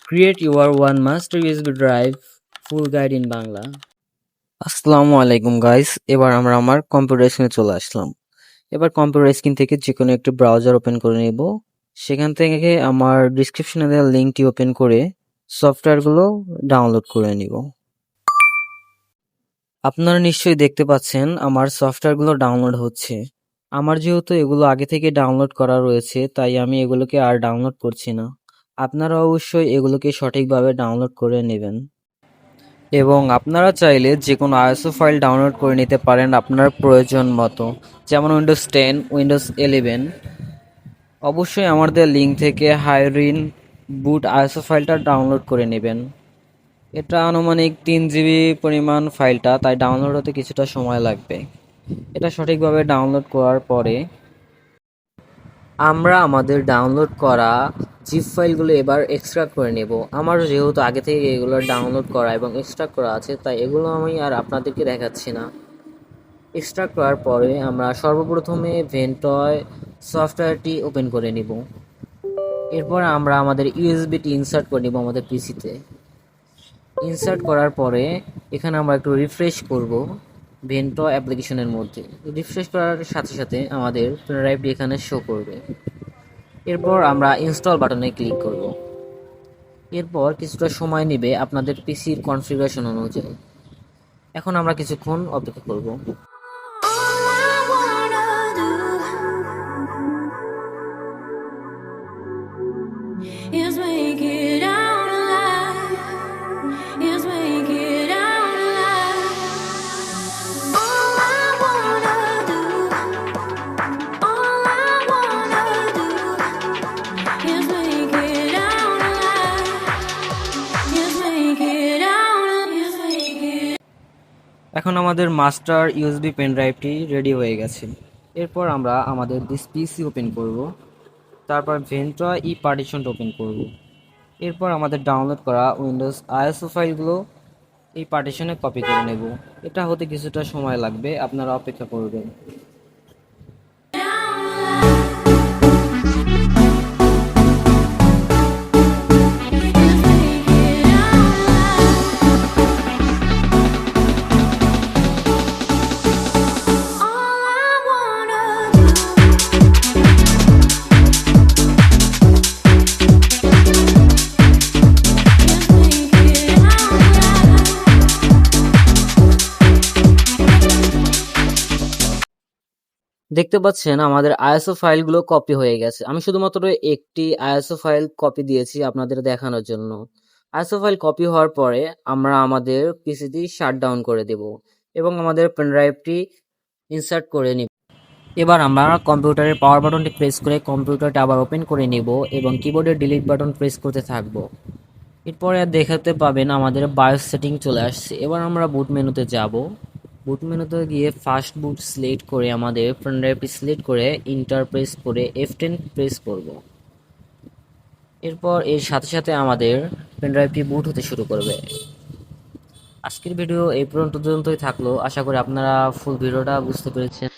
Create your one master USB drive full guide in Bangla. আসসালামু আলাইকুম guys, এবার আমরা আমার কম্পিউটার স্ক্রিনে চলে আসলাম। এবার কম্পিউটার স্ক্রিন থেকে যে কোনো একটি ব্রাউজার ওপেন করে নেব। সেখান থেকে আমার ডিসক্রিপশনে দেওয়া লিঙ্কটি ওপেন করে সফটওয়্যারগুলো ডাউনলোড করে নিব। আপনারা নিশ্চয়ই দেখতে পাচ্ছেন আমার সফটওয়্যারগুলো ডাউনলোড হচ্ছে। আমার যেহেতু এগুলো আগে থেকে ডাউনলোড করা রয়েছে, তাই আমি এগুলোকে আর ডাউনলোড করছি না। আপনারা অবশ্যই এগুলোকে সঠিকভাবে ডাউনলোড করে নেবেন এবং আপনারা চাইলে যে কোনো আইএসও ফাইল ডাউনলোড করে নিতে পারেন আপনার প্রয়োজন মতো, যেমন উইন্ডোজ 10, উইন্ডোজ 11। অবশ্যই আমার দেওয়া লিঙ্ক থেকে হাইরিন বুট আইএসও ফাইলটা ডাউনলোড করে নেবেন। এটা আনুমানিক 3 GB পরিমাণ ফাইলটা, তাই ডাউনলোড হতে কিছুটা সময় লাগবে। এটা সঠিকভাবে ডাউনলোড করার পরে আমরা আমাদের ডাউনলোড করা জিপ ফাইলগুলো এবার এক্সট্রাক্ট করে নেব। আমার যেহেতু আগে থেকে এগুলো ডাউনলোড করা এবং এক্সট্রাক্ট করা আছে, তাই এগুলো আমি আর আপনাদেরকে দেখাচ্ছি না। এক্সট্রাক্ট করার পরে আমরা সর্বপ্রথমে ভেন্টয় সফটওয়্যারটি ওপেন করে নিব। এরপর আমরা আমাদের ইউএসবিটি ইনসার্ট করে নিব আমাদের পিসিতে। ইনসার্ট করার পরে এখানে আমরা একটু রিফ্রেশ করব ভেন্টো অ্যাপ্লিকেশনের মধ্যে। রিফ্রেশ করার সাথে সাথে আমাদের পেনড্রাইভটি এখানে শো করবে। এরপর আমরা ইনস্টল বাটনে ক্লিক করব। এরপর কিছুটা সময় নেবে আপনাদের পিসির কনফিগারেশন অনুযায়ী। এখন আমরা কিছুক্ষণ অপেক্ষা করব। Is make it out alive. Is make it out alive. All I wanna do, all I wanna do, is make it out alive. Is make it out, is make it. এখন আমাদের master USB pen ড্রাইভটি ready হয়ে গেছে। এরপর আমরা আমাদের this PC open করব। তারপর ভেন্ট্রা ই পার্টিশনটা open করব। এরপর আমাদের ডাউনলোড করা উইন্ডোজ আইএসও ফাইলগুলো এই পার্টিশনে কপি করে নেব। এটা হতে কিছুটা সময় লাগবে, আপনারা অপেক্ষা করবেন। দেখতে পাচ্ছেন আমাদের আইএসও ফাইলগুলো কপি হয়ে গেছে। আমি শুধুমাত্র একটি আইএসও ফাইল কপি দিয়েছি আপনাদের দেখানোর জন্য। আইএসও ফাইল কপি হওয়ার পরে আমরা আমাদের পিসিটি শাটডাউন করে দেব এবং আমাদের পেনড্রাইভটি ইনসার্ট করে নিব। এবার আমরা কম্পিউটারের পাওয়ার বাটনটি প্রেস করে কম্পিউটারটা আবার ওপেন করে নিব এবং কিবোর্ডের ডিলিট বাটন প্রেস করতে থাকব। এরপরে দেখাতে পাবেন আমাদের বায়োস সেটিং চলে আসছে। এবার আমরা বুট মেনুতে যাব। বুট মেনুতে গিয়ে ফার্স্ট বুট সিলেক্ট করে আমাদের পেন ড্রাইভটি সিলেক্ট করে ইন্টার প্রেস করে F10 প্রেস করব। এরপর এর সাথে সাথে আমাদের পেন ড্রাইভটি বুট হতে শুরু করবে। আজকের ভিডিও এই পর্যন্তই থাকলো। আশা করি আপনারা ফুল ভিডিওটা বুঝতে পেরেছেন।